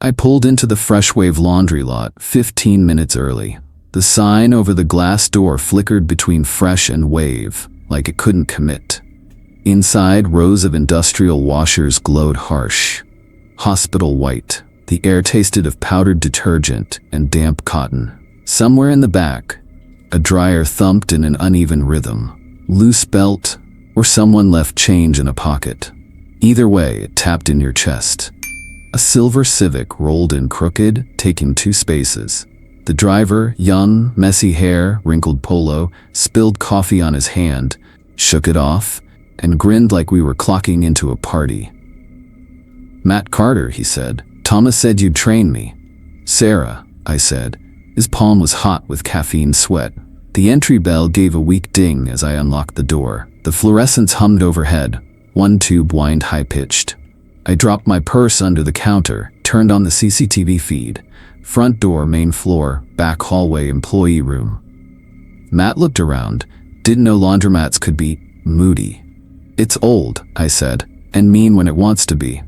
I pulled into the Fresh Wave laundry lot 15 minutes early. The sign over the glass door flickered between Fresh and Wave, like it couldn't commit. Inside, rows of industrial washers glowed harsh, hospital white. The air tasted of powdered detergent and damp cotton. Somewhere in the back, a dryer thumped in an uneven rhythm. Loose belt, or someone left change in a pocket. Either way, it tapped in your chest. A silver Civic rolled in crooked, taking 2 spaces. The driver, young, messy hair, wrinkled polo, spilled coffee on his hand, shook it off, and grinned like we were clocking into a party. "Matt Carter," he said. "Thomas said you'd train me." "Sarah," I said. His palm was hot with caffeine sweat. The entry bell gave a weak ding as I unlocked the door. The fluorescents hummed overhead. One tube whined high-pitched. I dropped my purse under the counter, turned on the CCTV feed. Front door, main floor, back hallway, employee room. Matt looked around. Didn't know laundromats could be moody. "It's old," I said, "and mean when it wants to be.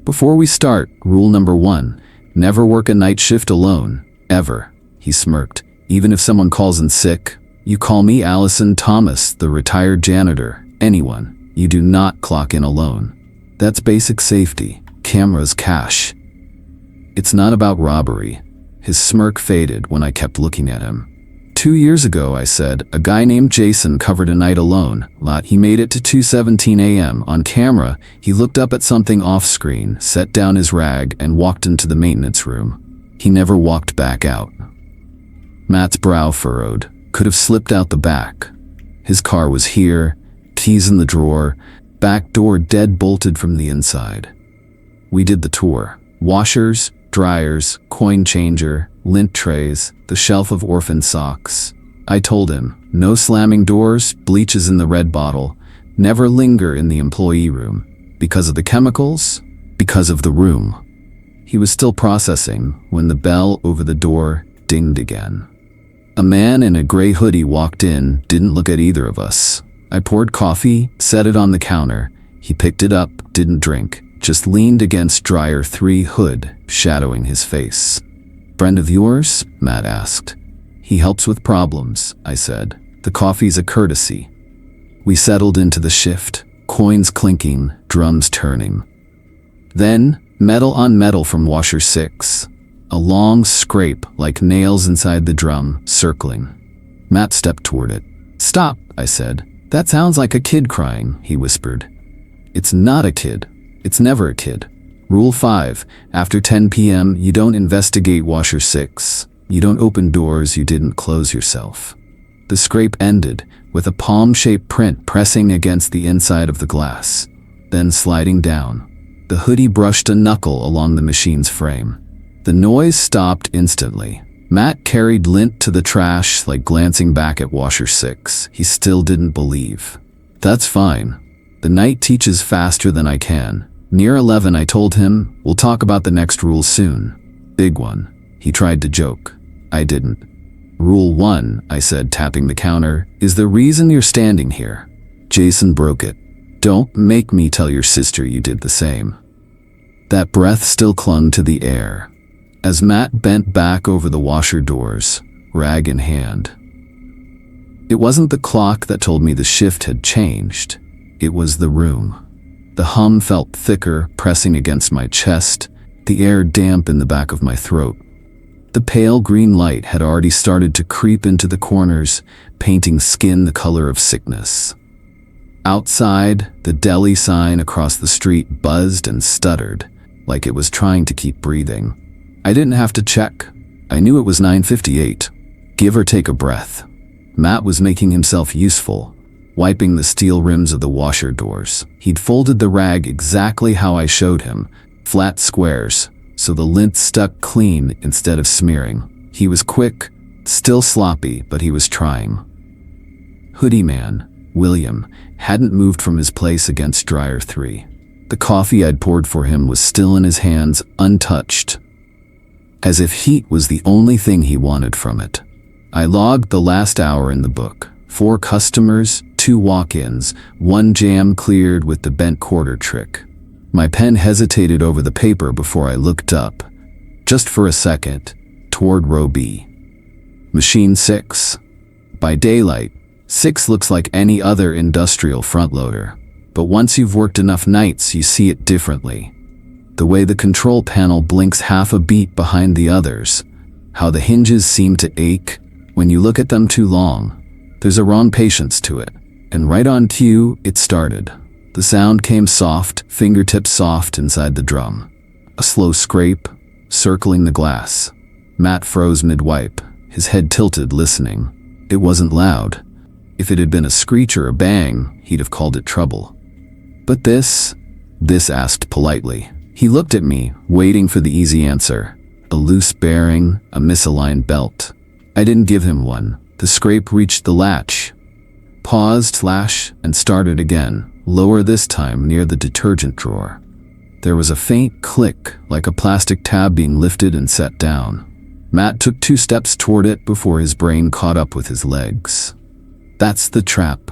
Before we start, rule number 1, never work a night shift alone, ever." He smirked. "Even if someone calls in sick, you call me Allison Thomas, the retired janitor. Anyone. You do not clock in alone. That's basic safety. Cameras, cash. It's not about robbery." His smirk faded when I kept looking at him. 2 years ago, I said, a guy named Jason covered a night alone. He made it to 2:17 a.m. On camera, he looked up at something off-screen, set down his rag, and walked into the maintenance room. He never walked back out. Matt's brow furrowed. Could have slipped out the back. His car was here, keys in the drawer, back door dead-bolted from the inside. We did the tour. Washers, dryers, coin changer, lint trays, the shelf of orphan socks. I told him, no slamming doors, bleach is in the red bottle, never linger in the employee room. Because of the chemicals? Because of the room. He was still processing when the bell over the door dinged again. A man in a gray hoodie walked in, didn't look at either of us. I poured coffee, set it on the counter. He picked it up, didn't drink, just leaned against dryer 3 hood, shadowing his face. "Friend of yours?" Matt asked. "He helps with problems," I said. "The coffee's a courtesy." We settled into the shift, coins clinking, drums turning. Then, metal on metal from washer 6. A long scrape like nails inside the drum, circling. Matt stepped toward it. "Stop," I said. "That sounds like a kid crying," he whispered. "It's not a kid. It's never a kid. Rule 5, after 10 p.m. you don't investigate washer 6. You don't open doors you didn't close yourself." The scrape ended, with a palm-shaped print pressing against the inside of the glass, then sliding down. The hoodie brushed a knuckle along the machine's frame. The noise stopped instantly. Matt carried lint to the trash, like glancing back at washer 6. He still didn't believe. "That's fine. The night teaches faster than I can." Near 11, I told him, "We'll talk about the next rule soon. Big one." He tried to joke. I didn't. "Rule 1, I said, tapping the counter, "is the reason you're standing here." Jason broke it. "Don't make me tell your sister you did the same." That breath still clung to the air. As Matt bent back over the washer doors, rag in hand. It wasn't the clock that told me the shift had changed. It was the room. The hum felt thicker, pressing against my chest, the air damp in the back of my throat. The pale green light had already started to creep into the corners, painting skin the color of sickness. Outside, the deli sign across the street buzzed and stuttered, like it was trying to keep breathing. I didn't have to check. I knew it was 9:58. Give or take a breath. Matt was making himself useful, wiping the steel rims of the washer doors. He'd folded the rag exactly how I showed him, flat squares, so the lint stuck clean instead of smearing. He was quick, still sloppy, but he was trying. Hoodie man, William, hadn't moved from his place against dryer 3. The coffee I'd poured for him was still in his hands, untouched, as if heat was the only thing he wanted from it. I logged the last hour in the book. 4 customers, 2 walk-ins, 1 jam cleared with the bent quarter trick. My pen hesitated over the paper before I looked up, just for a second, toward row B. Machine 6. By daylight, 6 looks like any other industrial front loader, but once you've worked enough nights, you see it differently. The way the control panel blinks half a beat behind the others, how the hinges seem to ache when you look at them too long. There's a wrong patience to it. And right on cue, it started. The sound came soft, fingertips soft inside the drum. A slow scrape, circling the glass. Matt froze mid-wipe, his head tilted, listening. It wasn't loud. If it had been a screech or a bang, he'd have called it trouble. But this asked politely. He looked at me, waiting for the easy answer. A loose bearing, a misaligned belt. I didn't give him one. The scrape reached the latch, paused, slash, and started again, lower this time near the detergent drawer. There was a faint click, like a plastic tab being lifted and set down. Matt took 2 steps toward it before his brain caught up with his legs. That's the trap.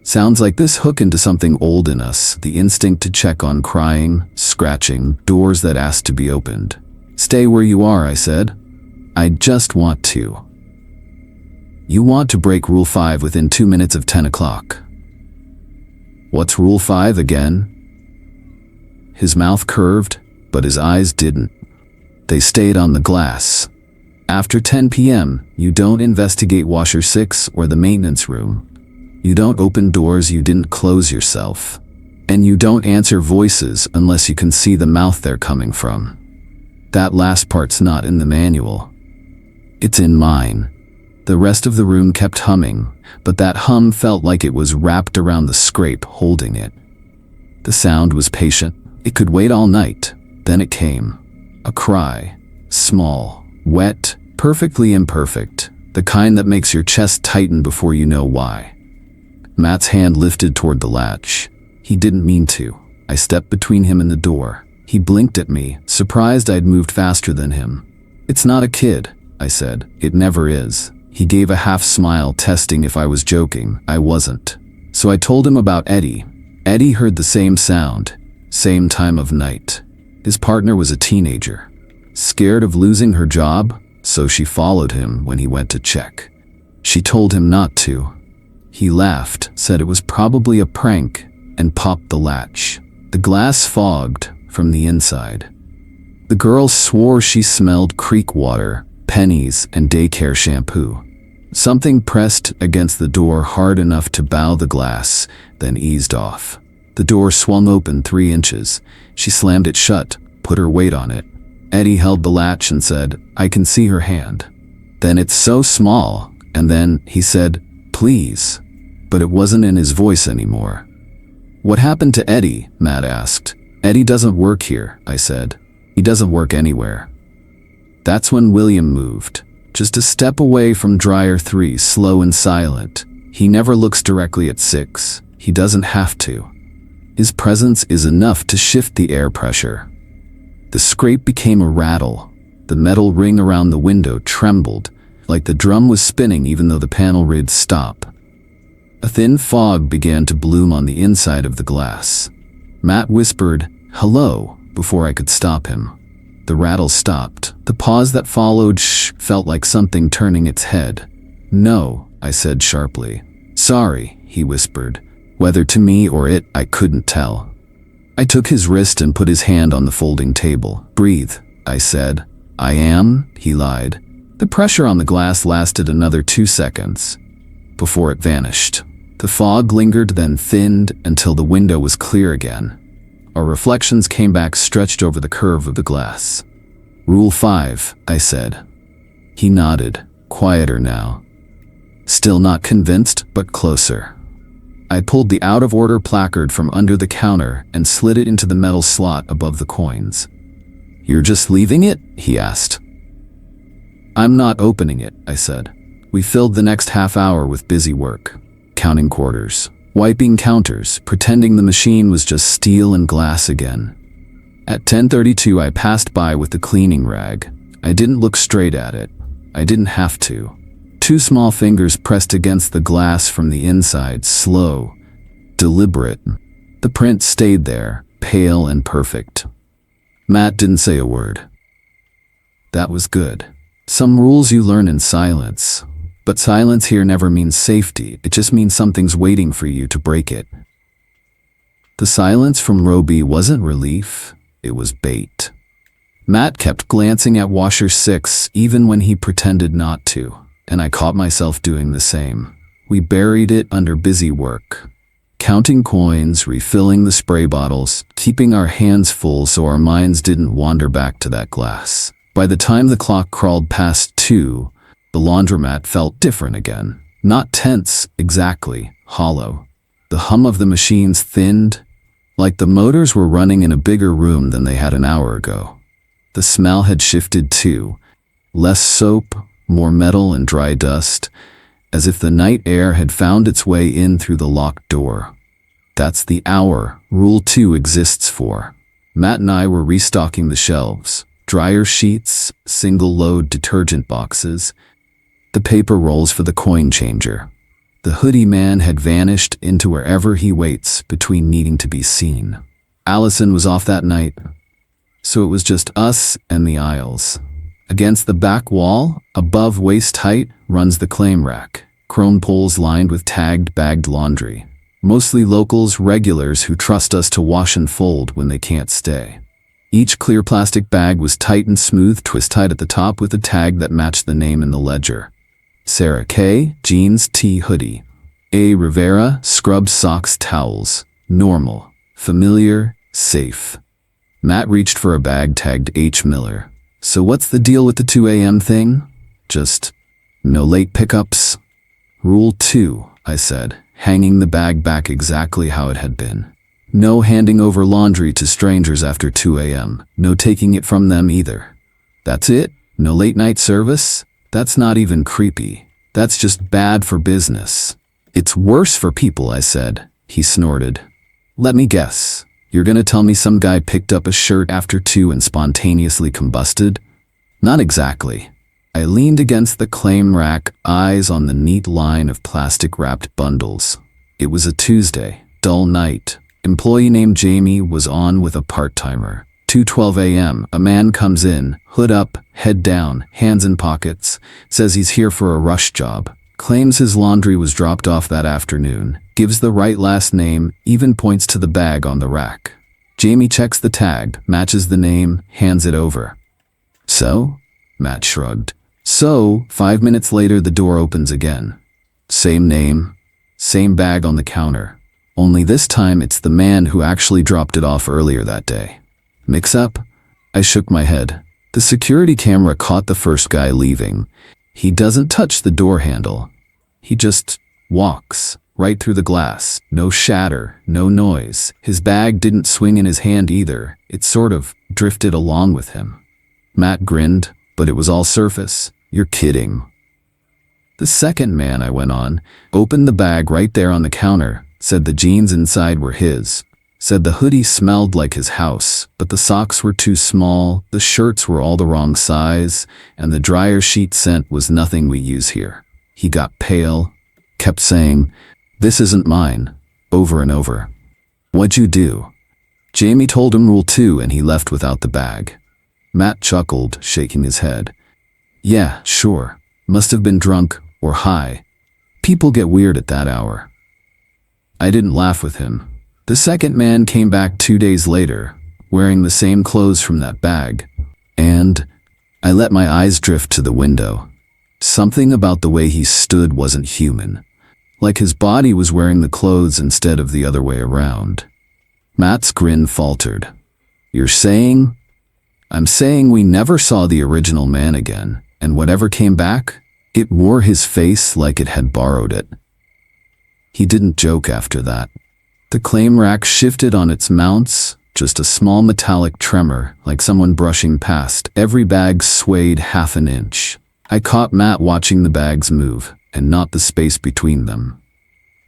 Sounds like this hook into something old in us, the instinct to check on crying, scratching, doors that asked to be opened. Stay where you are, I said. I just want to. You want to break Rule 5 within 2 minutes of 10 o'clock. What's Rule 5 again? His mouth curved, but his eyes didn't. They stayed on the glass. After 10 p.m., you don't investigate washer 6 or the maintenance room. You don't open doors you didn't close yourself. And you don't answer voices unless you can see the mouth they're coming from. That last part's not in the manual. It's in mine. The rest of the room kept humming, but that hum felt like it was wrapped around the scrape holding it. The sound was patient. It could wait all night. Then it came. A cry. Small, wet, perfectly imperfect. The kind that makes your chest tighten before you know why. Matt's hand lifted toward the latch. He didn't mean to. I stepped between him and the door. He blinked at me, surprised I'd moved faster than him. It's not a kid, I said. It never is. He gave a half smile, testing if I was joking. I wasn't. So I told him about Eddie. Eddie heard the same sound, same time of night. His partner was a teenager, scared of losing her job, so she followed him when he went to check. She told him not to. He laughed, said it was probably a prank, and popped the latch. The glass fogged from the inside. The girl swore she smelled creek water, pennies, and daycare shampoo. Something pressed against the door hard enough to bow the glass, then eased off. The door swung open 3 inches. She slammed it shut, put her weight on it. Eddie held the latch and said, I can see her hand. Then it's so small, and then he said, please. But it wasn't in his voice anymore. What happened to Eddie? Matt asked. Eddie doesn't work here, I said. He doesn't work anywhere. That's when William moved. Just a step away from dryer 3, slow and silent. He never looks directly at 6. He doesn't have to. His presence is enough to shift the air pressure. The scrape became a rattle. The metal ring around the window trembled, like the drum was spinning even though the panel read stop. A thin fog began to bloom on the inside of the glass. Matt whispered, hello, before I could stop him. The rattle stopped. The pause that followed felt like something turning its head. No, I said sharply. Sorry, he whispered. Whether to me or it, I couldn't tell. I took his wrist and put his hand on the folding table. Breathe, I said. I am, he lied. The pressure on the glass lasted another 2 seconds before it vanished. The fog lingered, then thinned until the window was clear again. Our reflections came back, stretched over the curve of the glass. Rule 5, I said. He nodded, quieter now. Still not convinced, but closer. I pulled the out-of-order placard from under the counter and slid it into the metal slot above the coins. You're just leaving it? He asked. I'm not opening it, I said. We filled the next half hour with busy work, counting quarters, wiping counters, pretending the machine was just steel and glass again. At 10:32, I passed by with the cleaning rag. I didn't look straight at it. I didn't have to. 2 small fingers pressed against the glass from the inside, slow, deliberate. The print stayed there, pale and perfect. Matt didn't say a word. That was good. Some rules you learn in silence. But silence here never means safety, it just means something's waiting for you to break it. The silence from row B wasn't relief, it was bait. Matt kept glancing at washer 6 even when he pretended not to, and I caught myself doing the same. We buried it under busy work. Counting coins, refilling the spray bottles, keeping our hands full so our minds didn't wander back to that glass. By the time the clock crawled past 2, the laundromat felt different again. Not tense, exactly, hollow. The hum of the machines thinned, like the motors were running in a bigger room than they had an hour ago. The smell had shifted too. Less soap, more metal and dry dust, as if the night air had found its way in through the locked door. That's the hour Rule 2 exists for. Matt and I were restocking the shelves. Dryer sheets, single-load detergent boxes, the paper rolls for the coin changer. The hoodie man had vanished into wherever he waits between needing to be seen. Allison was off that night, so it was just us and the aisles. Against the back wall, above waist height, runs the claim rack. Chrome poles lined with tagged, bagged laundry. Mostly locals, regulars who trust us to wash and fold when they can't stay. Each clear plastic bag was tight and smooth, twist-tied at the top with a tag that matched the name in the ledger. Sarah K, jeans, tee, hoodie. A. Rivera, scrubs, socks, towels. Normal, familiar, safe. Matt reached for a bag tagged H. Miller. So what's the deal with the 2 a.m. thing? Just no late pickups? Rule 2, I said, hanging the bag back exactly how it had been. No handing over laundry to strangers after 2 a.m. No taking it from them either. That's it? No late night service? That's not even creepy. That's just bad for business. It's worse for people, I said. He snorted. Let me guess. You're gonna tell me some guy picked up a shirt after 2 and spontaneously combusted? Not exactly. I leaned against the claim rack, eyes on the neat line of plastic-wrapped bundles. It was a Tuesday, dull night. Employee named Jamie was on with a part-timer. 2:12 a.m., a man comes in, hood up, head down, hands in pockets, says he's here for a rush job, claims his laundry was dropped off that afternoon, gives the right last name, even points to the bag on the rack. Jamie checks the tag, matches the name, hands it over. So? Matt shrugged. So, 5 minutes later the door opens again. Same name, same bag on the counter. Only this time it's the man who actually dropped it off earlier that day. Mix up? I shook my head. The security camera caught the first guy leaving. He doesn't touch the door handle. He just walks right through the glass. No shatter, no noise. His bag didn't swing in his hand either. It sort of drifted along with him. Matt grinned, but it was all surface. You're kidding. The second man, I went on, opened the bag right there on the counter, said the jeans inside were his, said the hoodie smelled like his house, but the socks were too small, the shirts were all the wrong size, and the dryer sheet scent was nothing we use here. He got pale, kept saying, "This isn't mine," over and over. What'd you do? Jamie told him Rule 2 and he left without the bag. Matt chuckled, shaking his head. Yeah, sure. Must have been drunk or high. People get weird at that hour. I didn't laugh with him. The second man came back 2 days later, wearing the same clothes from that bag, and I let my eyes drift to the window. Something about the way he stood wasn't human, like his body was wearing the clothes instead of the other way around. Matt's grin faltered. You're saying? I'm saying we never saw the original man again, and whatever came back, it wore his face like it had borrowed it. He didn't joke after that. The claim rack shifted on its mounts, just a small metallic tremor, like someone brushing past. Every bag swayed half an inch. I caught Matt watching the bags move, and not the space between them.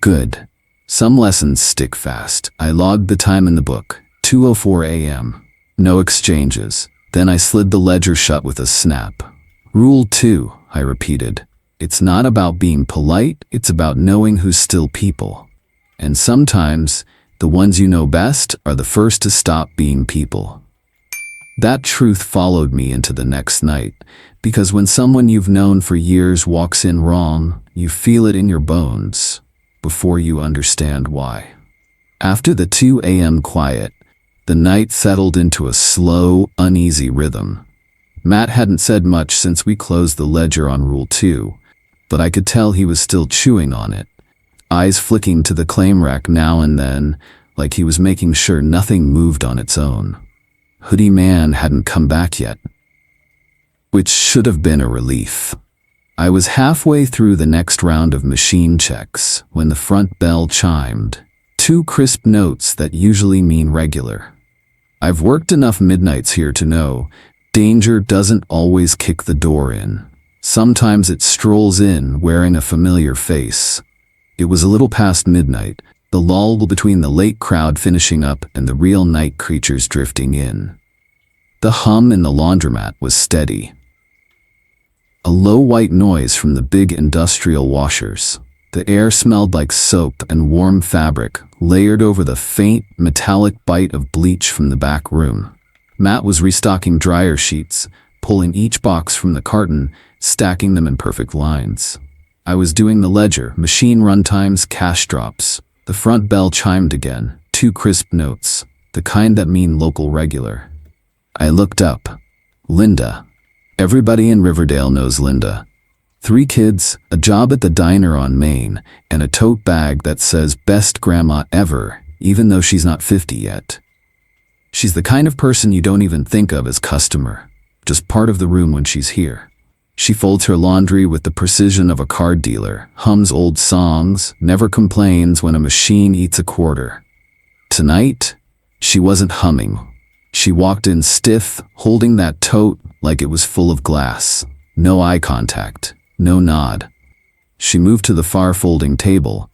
Good. Some lessons stick fast. I logged the time in the book, 2:04 a.m. No exchanges. Then I slid the ledger shut with a snap. Rule 2, I repeated. It's not about being polite, it's about knowing who's still people. And sometimes, the ones you know best are the first to stop being people. That truth followed me into the next night, because when someone you've known for years walks in wrong, you feel it in your bones, before you understand why. After the 2 a.m. quiet, the night settled into a slow, uneasy rhythm. Matt hadn't said much since we closed the ledger on Rule 2, but I could tell he was still chewing on it, eyes flicking to the claim rack now and then, like he was making sure nothing moved on its own. Hoodie Man hadn't come back yet, which should have been a relief. I was halfway through the next round of machine checks when the front bell chimed. 2 crisp notes that usually mean regular. I've worked enough midnights here to know danger doesn't always kick the door in. Sometimes it strolls in wearing a familiar face. It was a little past midnight, the lull between the late crowd finishing up and the real night creatures drifting in. The hum in the laundromat was steady. A low white noise from the big industrial washers. The air smelled like soap and warm fabric, layered over the faint, metallic bite of bleach from the back room. Matt was restocking dryer sheets, pulling each box from the carton, stacking them in perfect lines. I was doing the ledger, machine runtimes, cash drops. The front bell chimed again, 2 crisp notes, the kind that mean local regular. I looked up. Linda. Everybody in Riverdale knows Linda. 3 kids, a job at the diner on Main, and a tote bag that says best grandma ever, even though she's not 50 yet. She's the kind of person you don't even think of as customer, just part of the room when she's here. She folds her laundry with the precision of a card dealer, hums old songs, never complains when a machine eats a quarter. Tonight, she wasn't humming. She walked in stiff, holding that tote like it was full of glass. No eye contact, no nod. She moved to the far folding table,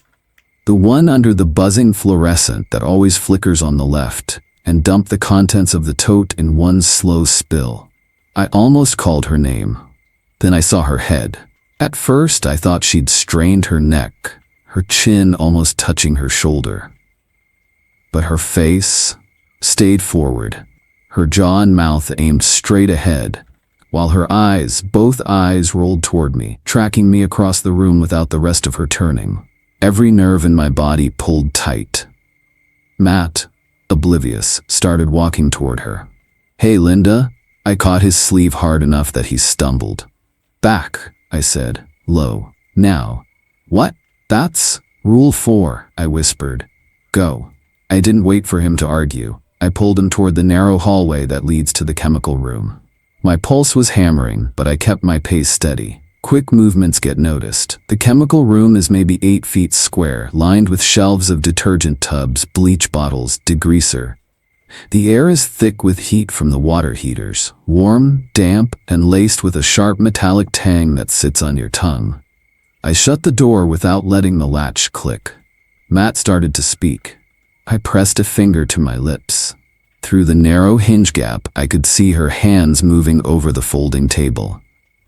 the one under the buzzing fluorescent that always flickers on the left, and dumped the contents of the tote in one slow spill. I almost called her name. Then I saw her head. At first, I thought she'd strained her neck, her chin almost touching her shoulder. But her face stayed forward, her jaw and mouth aimed straight ahead, while her eyes, both eyes, rolled toward me, tracking me across the room without the rest of her turning. Every nerve in my body pulled tight. Matt, oblivious, started walking toward her. "Hey, Linda." I caught his sleeve hard enough that he stumbled. "Back," I said, low. "Now." "What? That's Rule 4, I whispered. "Go." I didn't wait for him to argue. I pulled him toward the narrow hallway that leads to the chemical room. My pulse was hammering, but I kept my pace steady. Quick movements get noticed. The chemical room is maybe 8 feet square, lined with shelves of detergent tubs, bleach bottles, degreaser. The air is thick with heat from the water heaters, warm, damp, and laced with a sharp metallic tang that sits on your tongue. I shut the door without letting the latch click. Matt started to speak. I pressed a finger to my lips. Through the narrow hinge gap, I could see her hands moving over the folding table.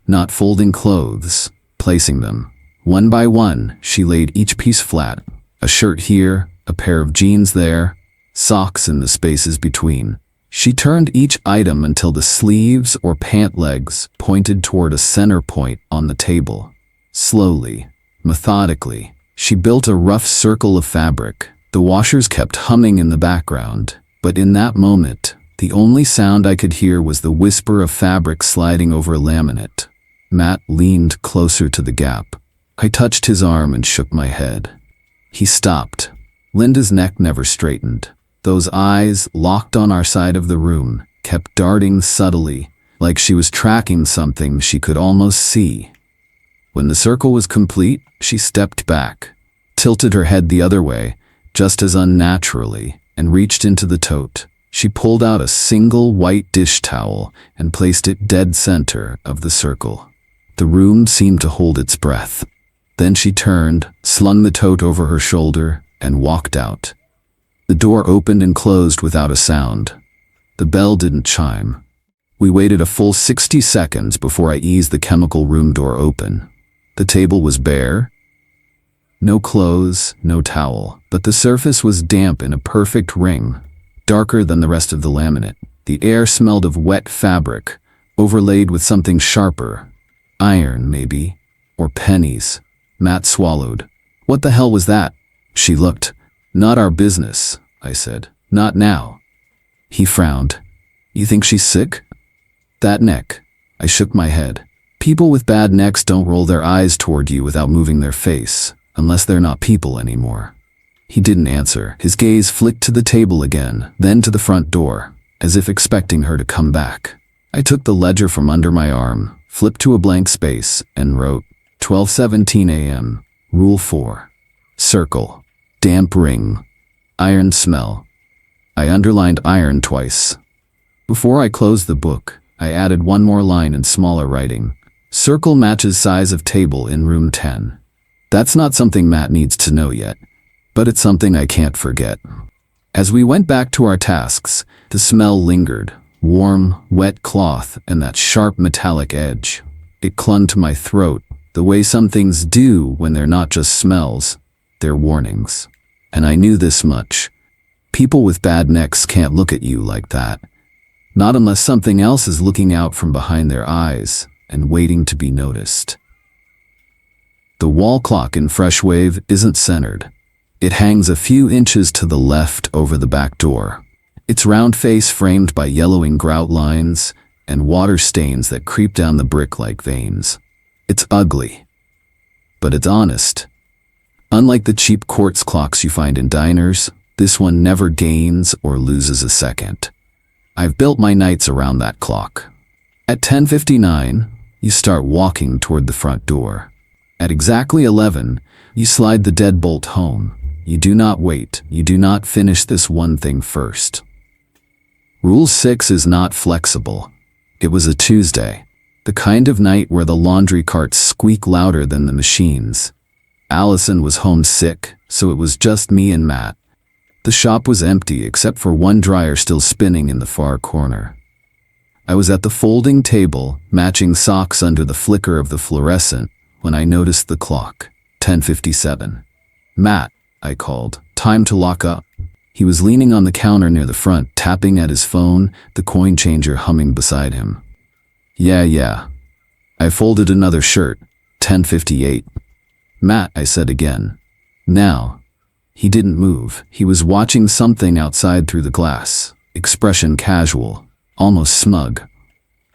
Not folding clothes, placing them. One by one, she laid each piece flat. A shirt here, a pair of jeans there, socks in the spaces between. She turned each item until the sleeves or pant legs pointed toward a center point on the table. Slowly, methodically, she built a rough circle of fabric. The washers kept humming in the background, but in that moment, the only sound I could hear was the whisper of fabric sliding over laminate. Matt leaned closer to the gap. I touched his arm and shook my head. He stopped. Linda's neck never straightened. Those eyes, locked on our side of the room, kept darting subtly, like she was tracking something she could almost see. When the circle was complete, she stepped back, tilted her head the other way, just as unnaturally, and reached into the tote. She pulled out a single white dish towel and placed it dead center of the circle. The room seemed to hold its breath. Then she turned, slung the tote over her shoulder, and walked out. The door opened and closed without a sound. The bell didn't chime. We waited a full 60 seconds before I eased the chemical room door open. The table was bare. No clothes, no towel, but the surface was damp in a perfect ring, darker than the rest of the laminate. The air smelled of wet fabric, overlaid with something sharper. Iron, maybe. Or pennies. Matt swallowed. What the hell was that? She looked. Not our business, I said. Not now. He frowned. You think she's sick? That neck. I shook my head. People with bad necks don't roll their eyes toward you without moving their face, unless they're not people anymore. He didn't answer. His gaze flicked to the table again, then to the front door, as if expecting her to come back. I took the ledger from under my arm, flipped to a blank space, and wrote, 12:17 a.m., Rule 4. Circle. Damp ring. Iron smell. I underlined iron twice. Before I closed the book, I added one more line in smaller writing. Circle matches size of table in room 10. That's not something Matt needs to know yet, but it's something I can't forget. As we went back to our tasks, the smell lingered. Warm, wet cloth and that sharp metallic edge. It clung to my throat, the way some things do when they're not just smells, they're warnings. And I knew this much. People with bad necks can't look at you like that. Not unless something else is looking out from behind their eyes and waiting to be noticed. The wall clock in Fresh Wave isn't centered. It hangs a few inches to the left over the back door. Its round face framed by yellowing grout lines and water stains that creep down the brick like veins. It's ugly, but it's honest. Unlike the cheap quartz clocks you find in diners, this one never gains or loses a second. I've built my nights around that clock. At 10:59, you start walking toward the front door. At exactly 11, you slide the deadbolt home. You do not wait. You do not finish this one thing first. Rule 6 is not flexible. It was a Tuesday, the kind of night where the laundry carts squeak louder than the machines. Allison was homesick, so it was just me and Matt. The shop was empty except for one dryer still spinning in the far corner. I was at the folding table, matching socks under the flicker of the fluorescent, when I noticed the clock. 10:57. Matt, I called. Time to lock up. He was leaning on the counter near the front, tapping at his phone, the coin changer humming beside him. Yeah. I folded another shirt. 10:58. Matt, I said again. Now. He didn't move. He was watching something outside through the glass. Expression casual, almost smug.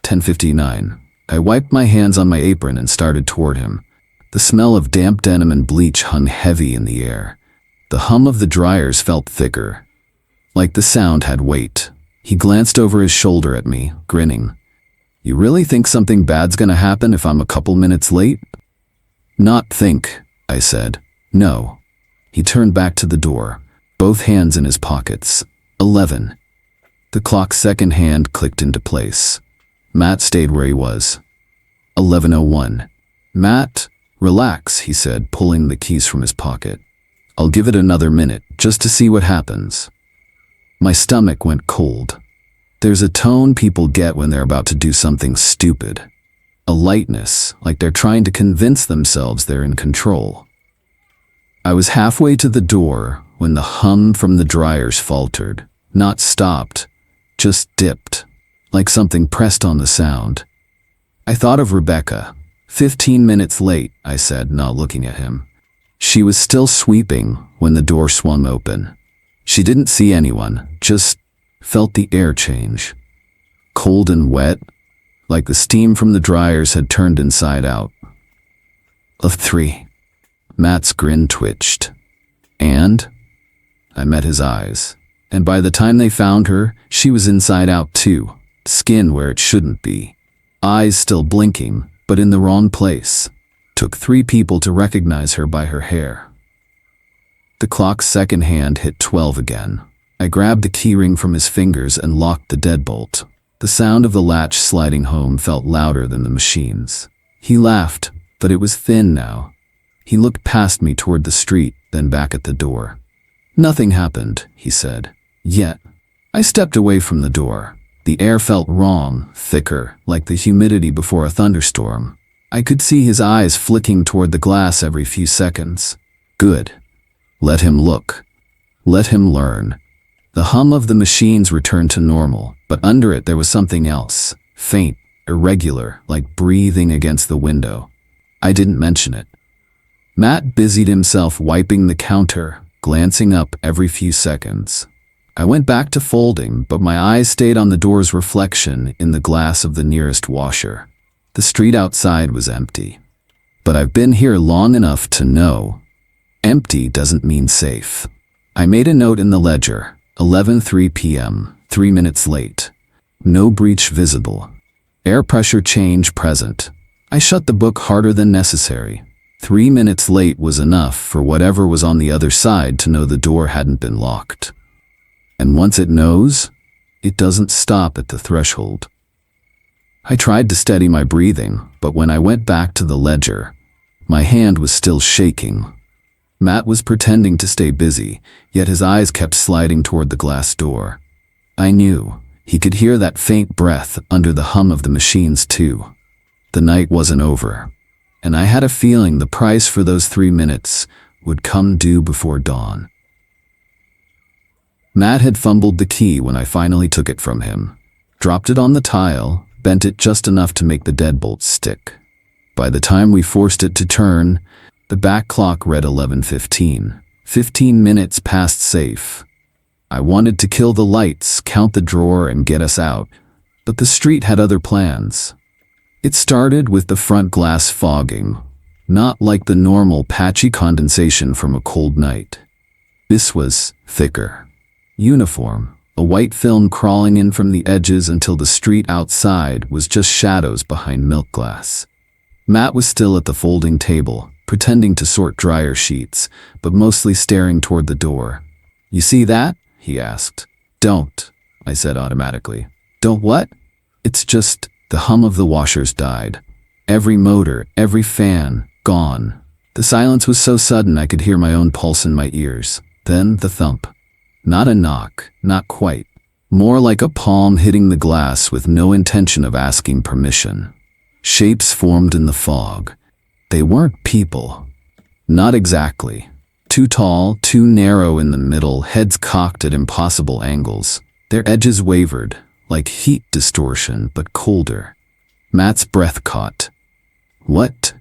10:59. I wiped my hands on my apron and started toward him. The smell of damp denim and bleach hung heavy in the air. The hum of the dryers felt thicker, like the sound had weight. He glanced over his shoulder at me, grinning. You really think something bad's gonna happen if I'm a couple minutes late? Not think, I said. No. He turned back to the door, both hands in his pockets. 11. The clock's second hand clicked into place. Matt stayed where he was. 11:01. Matt, relax, he said, pulling the keys from his pocket. I'll give it another minute, just to see what happens. My stomach went cold. There's a tone people get when they're about to do something stupid. A lightness, like they're trying to convince themselves they're in control. I was halfway to the door when the hum from the dryers faltered, not stopped, just dipped, like something pressed on the sound. I thought of Rebecca. 15 minutes late, I said, not looking at him. She was still sweeping when the door swung open. She didn't see anyone, just felt the air change. Cold and wet, like the steam from the dryers had turned inside out. Of 3. Matt's grin twitched. And? I met his eyes. And by the time they found her, she was inside out too. Skin where it shouldn't be. Eyes still blinking, but in the wrong place. Took 3 people to recognize her by her hair. The clock's second hand hit 12 again. I grabbed the keyring from his fingers and locked the deadbolt. The sound of the latch sliding home felt louder than the machine's. He laughed, but it was thin now. He looked past me toward the street, then back at the door. Nothing happened, he said. Yet. I stepped away from the door. The air felt wrong, thicker, like the humidity before a thunderstorm. I could see his eyes flicking toward the glass every few seconds. Good. Let him look. Let him learn. The hum of the machines returned to normal, but under it there was something else, faint, irregular, like breathing against the window. I didn't mention it. Matt busied himself wiping the counter, glancing up every few seconds. I went back to folding, but my eyes stayed on the door's reflection in the glass of the nearest washer. The street outside was empty. But I've been here long enough to know, empty doesn't mean safe. I made a note in the ledger, 11:03 p.m., 3 minutes late. No breach visible. Air pressure change present. I shut the book harder than necessary. 3 minutes late was enough for whatever was on the other side to know the door hadn't been locked. And once it knows, it doesn't stop at the threshold. I tried to steady my breathing, but when I went back to the ledger, my hand was still shaking. Matt was pretending to stay busy, yet his eyes kept sliding toward the glass door. I knew he could hear that faint breath under the hum of the machines too. The night wasn't over, and I had a feeling the price for those 3 minutes would come due before dawn. Matt had fumbled the key when I finally took it from him, dropped it on the tile, bent it just enough to make the deadbolt stick. By the time we forced it to turn, the back clock read 11:15, 15 minutes past safe. I wanted to kill the lights, count the drawer, and get us out, but the street had other plans. It started with the front glass fogging, not like the normal patchy condensation from a cold night. This was thicker. Uniform, a white film crawling in from the edges until the street outside was just shadows behind milk glass. Matt was still at the folding table, pretending to sort dryer sheets, but mostly staring toward the door. "You see that?" he asked. "Don't," I said automatically. "Don't what?" "It's just, the hum of the washers died. Every motor, every fan, gone." The silence was so sudden I could hear my own pulse in my ears. Then the thump. Not a knock, not quite. More like a palm hitting the glass with no intention of asking permission. Shapes formed in the fog. They weren't people. Not exactly. Too tall, too narrow in the middle, heads cocked at impossible angles. Their edges wavered, like heat distortion, but colder. Matt's breath caught. "What?"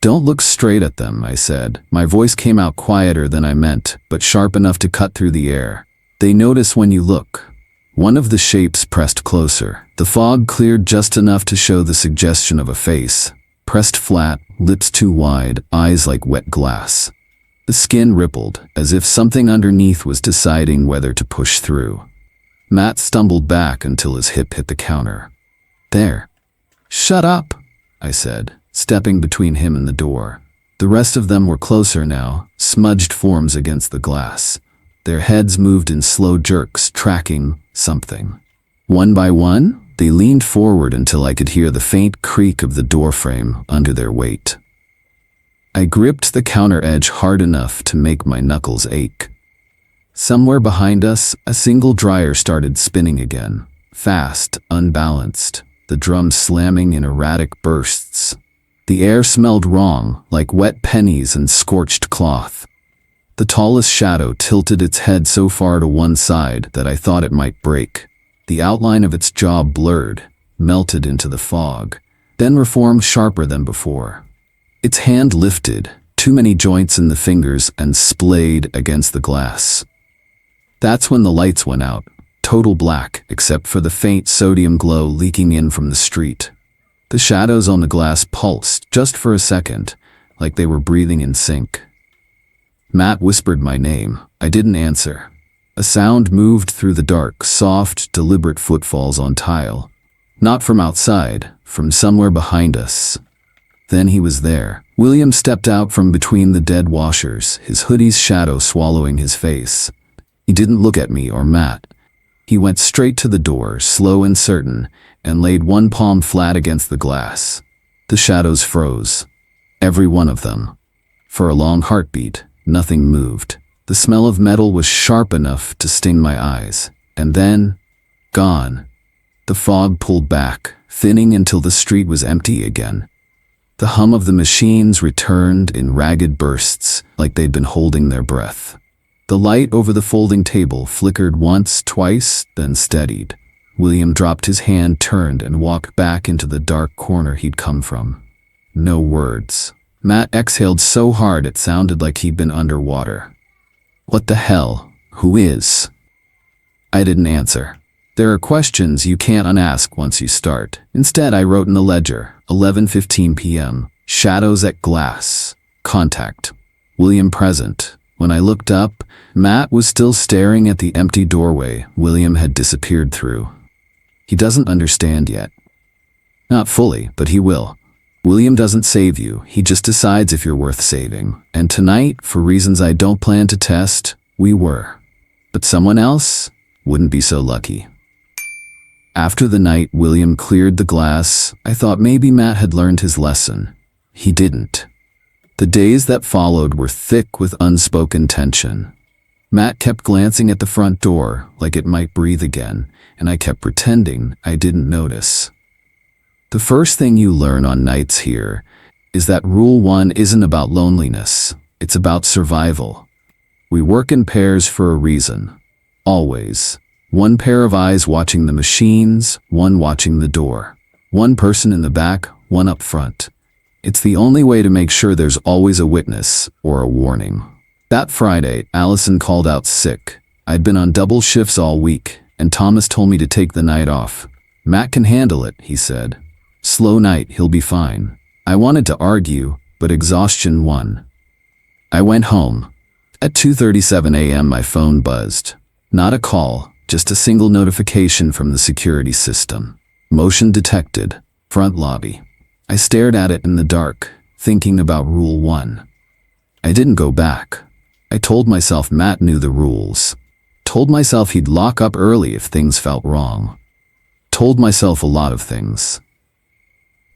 "Don't look straight at them," I said. My voice came out quieter than I meant, but sharp enough to cut through the air. "They notice when you look." One of the shapes pressed closer. The fog cleared just enough to show the suggestion of a face. Pressed flat, lips too wide, eyes like wet glass. The skin rippled, as if something underneath was deciding whether to push through. Matt stumbled back until his hip hit the counter. "There." "Shut up," I said, stepping between him and the door. The rest of them were closer now, smudged forms against the glass. Their heads moved in slow jerks, tracking something. One by one, they leaned forward until I could hear the faint creak of the doorframe under their weight. I gripped the counter edge hard enough to make my knuckles ache. Somewhere behind us, a single dryer started spinning again, fast, unbalanced, the drums slamming in erratic bursts. The air smelled wrong, like wet pennies and scorched cloth. The tallest shadow tilted its head so far to one side that I thought it might break. The outline of its jaw blurred, melted into the fog, then reformed sharper than before. Its hand lifted, too many joints in the fingers, and splayed against the glass. That's when the lights went out, total black except for the faint sodium glow leaking in from the street. The shadows on the glass pulsed just for a second, like they were breathing in sync. Matt whispered my name. I didn't answer. A sound moved through the dark, soft, deliberate footfalls on tile. Not from outside, from somewhere behind us. Then he was there. William stepped out from between the dead washers, his hoodie's shadow swallowing his face. He didn't look at me or Matt. He went straight to the door, slow and certain, and laid one palm flat against the glass. The shadows froze. Every one of them. For a long heartbeat, nothing moved. The smell of metal was sharp enough to sting my eyes. And then, gone. The fog pulled back, thinning until the street was empty again. The hum of the machines returned in ragged bursts, like they'd been holding their breath. The light over the folding table flickered once, twice, then steadied. William dropped his hand, turned, and walked back into the dark corner he'd come from. No words. Matt exhaled so hard it sounded like he'd been underwater. "What the hell? Who is?" I didn't answer. There are questions you can't unask once you start. Instead, I wrote in the ledger, 11:15 p.m., shadows at glass. Contact. William present. When I looked up, Matt was still staring at the empty doorway William had disappeared through. He doesn't understand yet. Not fully, but he will. William doesn't save you, he just decides if you're worth saving. And tonight, for reasons I don't plan to test, we were. But someone else wouldn't be so lucky. After the night William cleared the glass, I thought maybe Matt had learned his lesson. He didn't. The days that followed were thick with unspoken tension. Matt kept glancing at the front door like it might breathe again, and I kept pretending I didn't notice. The first thing you learn on nights here is that Rule 1 isn't about loneliness, it's about survival. We work in pairs for a reason. Always. One pair of eyes watching the machines, one watching the door. One person in the back, one up front. It's the only way to make sure there's always a witness or a warning. That Friday, Allison called out sick. I'd been on double shifts all week, and Thomas told me to take the night off. "Matt can handle it," he said. "Slow night, he'll be fine." I wanted to argue, but exhaustion won. I went home. At 2:37 a.m. my phone buzzed. Not a call, just a single notification from the security system. Motion detected. Front lobby. I stared at it in the dark, thinking about Rule 1. I didn't go back. I told myself Matt knew the rules. Told myself he'd lock up early if things felt wrong. Told myself a lot of things.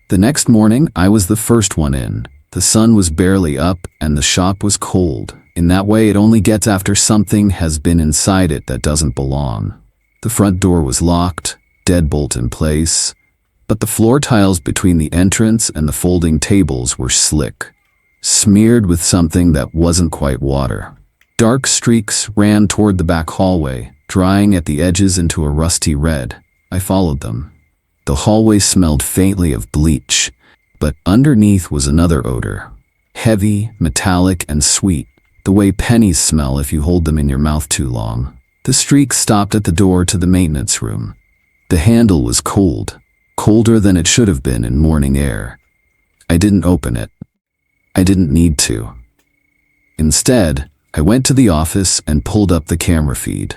The next morning, I was the first one in. The sun was barely up and the shop was cold. In that way it only gets after something has been inside it that doesn't belong. The front door was locked, deadbolt in place, but the floor tiles between the entrance and the folding tables were slick, smeared with something that wasn't quite water. Dark streaks ran toward the back hallway, drying at the edges into a rusty red. I followed them. The hallway smelled faintly of bleach, but underneath was another odor. Heavy, metallic, and sweet, the way pennies smell if you hold them in your mouth too long. The streak stopped at the door to the maintenance room. The handle was cold, colder than it should have been in morning air. I didn't open it. I didn't need to. Instead, I went to the office and pulled up the camera feed.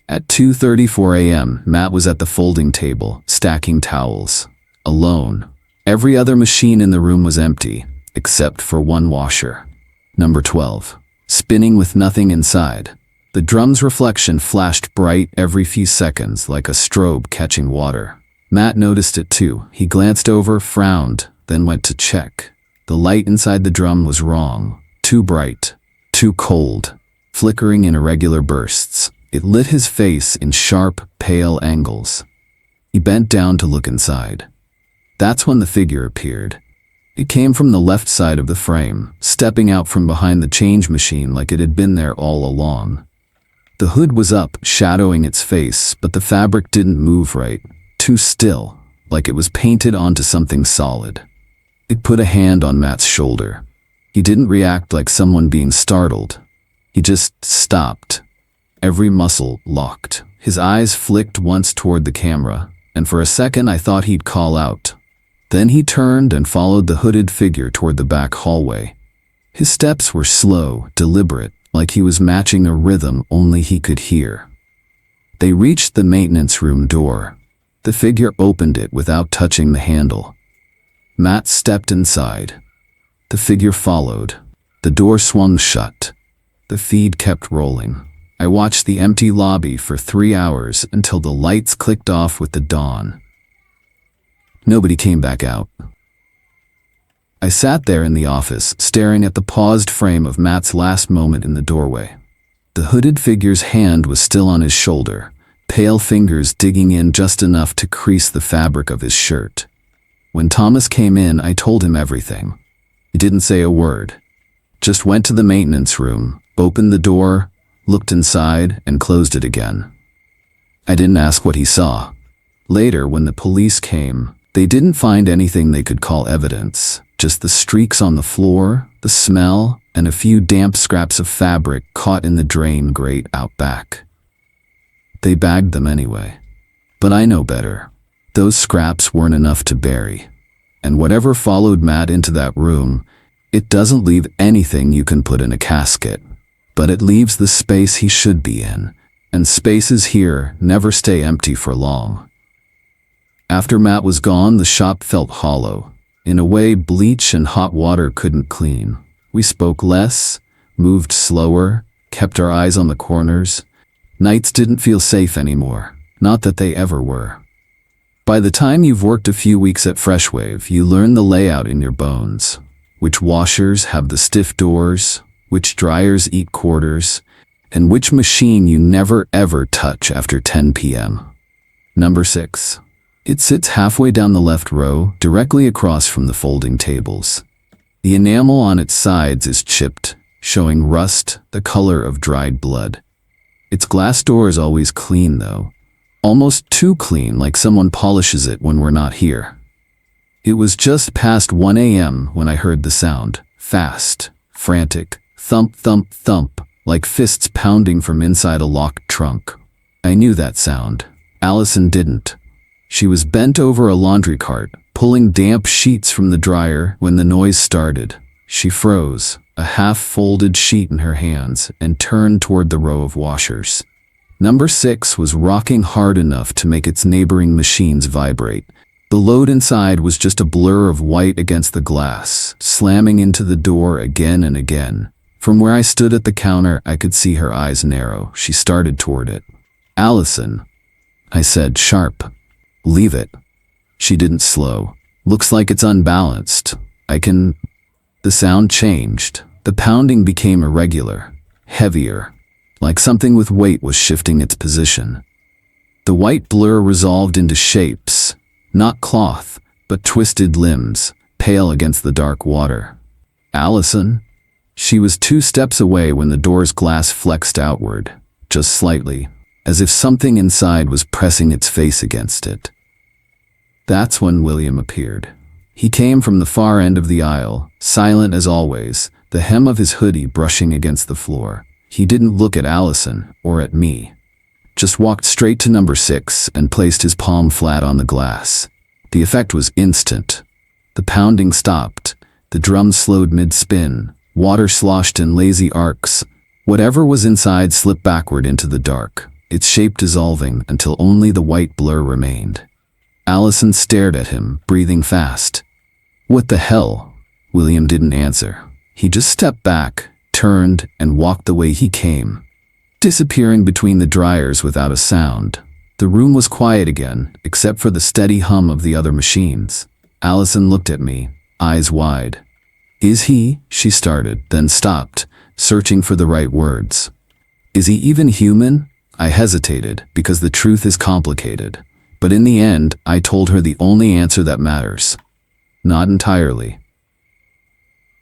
At 2:34 a.m., Matt was at the folding table, stacking towels. Alone. Every other machine in the room was empty, except for one washer. Number 12. Spinning with nothing inside. The drum's reflection flashed bright every few seconds like a strobe catching water. Matt noticed it too. He glanced over, frowned, then went to check. The light inside the drum was wrong. Too bright. Too cold. Flickering in irregular bursts. It lit his face in sharp, pale angles. He bent down to look inside. That's when the figure appeared. It came from the left side of the frame, stepping out from behind the change machine like it had been there all along. The hood was up, shadowing its face, but the fabric didn't move right. Too still, like it was painted onto something solid. It put a hand on Matt's shoulder. He didn't react like someone being startled. He just stopped. Every muscle locked. His eyes flicked once toward the camera, and for a second I thought he'd call out. Then he turned and followed the hooded figure toward the back hallway. His steps were slow, deliberate, like he was matching a rhythm only he could hear. They reached the maintenance room door. The figure opened it without touching the handle. Matt stepped inside. The figure followed. The door swung shut. The feed kept rolling. I watched the empty lobby for 3 hours until the lights clicked off with the dawn. Nobody came back out. I sat there in the office, staring at the paused frame of Matt's last moment in the doorway. The hooded figure's hand was still on his shoulder, pale fingers digging in just enough to crease the fabric of his shirt. When Thomas came in, I told him everything. He didn't say a word. Just went to the maintenance room, opened the door, looked inside, and closed it again. I didn't ask what he saw. Later, when the police came, they didn't find anything they could call evidence, just the streaks on the floor, the smell, and a few damp scraps of fabric caught in the drain grate out back. They bagged them anyway. But I know better. Those scraps weren't enough to bury. And whatever followed Matt into that room, it doesn't leave anything you can put in a casket, but it leaves the space he should be in, and spaces here never stay empty for long. After Matt was gone, the shop felt hollow, in a way bleach and hot water couldn't clean. We spoke less, moved slower, kept our eyes on the corners. Nights didn't feel safe anymore, not that they ever were. By the time you've worked a few weeks at Freshwave, you learn the layout in your bones. Which washers have the stiff doors, which dryers eat quarters, and which machine you never ever touch after 10 p.m. Number 6. It sits halfway down the left row, directly across from the folding tables. The enamel on its sides is chipped, showing rust, the color of dried blood. Its glass door is always clean though. Almost too clean, like someone polishes it when we're not here. It was just past 1 a.m. when I heard the sound. Fast, frantic, thump, thump, thump, like fists pounding from inside a locked trunk. I knew that sound. Allison didn't. She was bent over a laundry cart, pulling damp sheets from the dryer when the noise started. She froze, a half-folded sheet in her hands, and turned toward the row of washers. Number 6 was rocking hard enough to make its neighboring machines vibrate. The load inside was just a blur of white against the glass, slamming into the door again and again. From where I stood at the counter, I could see her eyes narrow. She started toward it. "Allison," I said, sharp. "Leave it." She didn't slow. "Looks like it's unbalanced. I can..." The sound changed. The pounding became irregular, heavier, like something with weight was shifting its position. The white blur resolved into shapes. Not cloth, but twisted limbs, pale against the dark water. "Allison?" She was 2 steps away when the door's glass flexed outward, just slightly, as if something inside was pressing its face against it. That's when William appeared. He came from the far end of the aisle, silent as always, the hem of his hoodie brushing against the floor. He didn't look at Allison or at me. Just walked straight to number 6 and placed his palm flat on the glass. The effect was instant. The pounding stopped. The drum slowed mid-spin. Water sloshed in lazy arcs. Whatever was inside slipped backward into the dark, its shape dissolving until only the white blur remained. Allison stared at him, breathing fast. "What the hell?" William didn't answer. He just stepped back, turned, and walked the way he came, disappearing between the dryers without a sound. The room was quiet again, except for the steady hum of the other machines. Allison looked at me, eyes wide. "Is he?" she started, then stopped, searching for the right words. "Is he even human?" I hesitated, because the truth is complicated. But in the end, I told her the only answer that matters. Not entirely.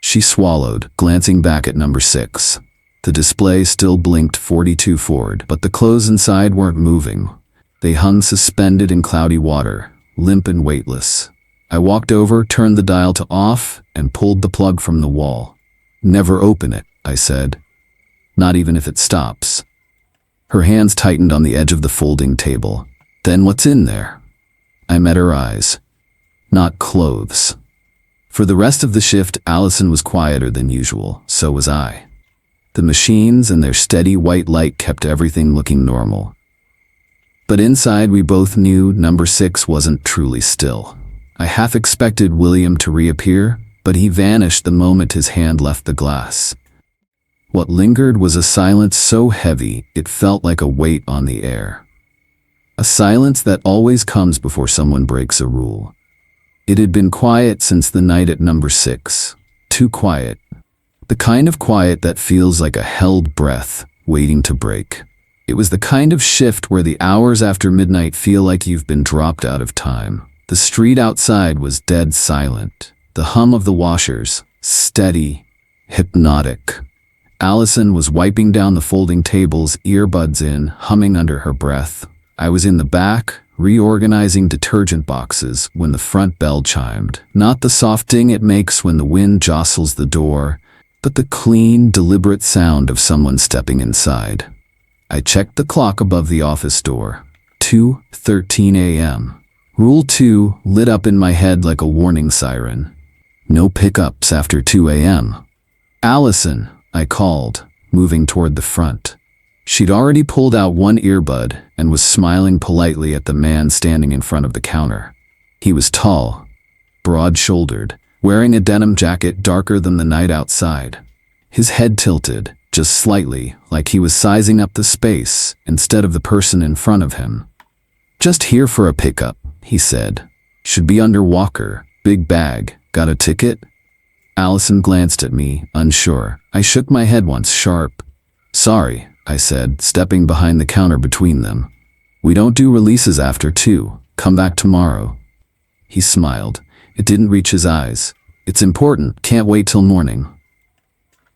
She swallowed, glancing back at number 6. The display still blinked 42 forward, but the clothes inside weren't moving. They hung suspended in cloudy water, limp and weightless. I walked over, turned the dial to off, and pulled the plug from the wall. "Never open it," I said. "Not even if it stops." Her hands tightened on the edge of the folding table. "Then what's in there?" I met her eyes. "Not clothes." For the rest of the shift, Allison was quieter than usual, so was I. The machines and their steady white light kept everything looking normal. But inside we both knew number 6 wasn't truly still. I half expected William to reappear, but he vanished the moment his hand left the glass. What lingered was a silence so heavy it felt like a weight on the air. A silence that always comes before someone breaks a rule. It had been quiet since the night at number 6. Too quiet. The kind of quiet that feels like a held breath, waiting to break. It was the kind of shift where the hours after midnight feel like you've been dropped out of time. The street outside was dead silent. The hum of the washers, steady, hypnotic. Allison was wiping down the folding tables, earbuds in, humming under her breath. I was in the back, reorganizing detergent boxes when the front bell chimed. Not the soft ding it makes when the wind jostles the door, but the clean, deliberate sound of someone stepping inside. I checked the clock above the office door. 2:13 a.m. Rule 2 lit up in my head like a warning siren. No pickups after 2 a.m. Allison, I called, moving toward the front. She'd already pulled out one earbud and was smiling politely at the man standing in front of the counter. He was tall, broad-shouldered, wearing a denim jacket darker than the night outside. His head tilted, just slightly, like he was sizing up the space instead of the person in front of him. "Just here for a pickup," he said. "Should be under Walker. Big bag. Got a ticket?" Allison glanced at me, unsure. I shook my head once, sharp. "Sorry," I said, stepping behind the counter between them. "We don't do releases after 2. Come back tomorrow." He smiled. It didn't reach his eyes. "It's important. Can't wait till morning."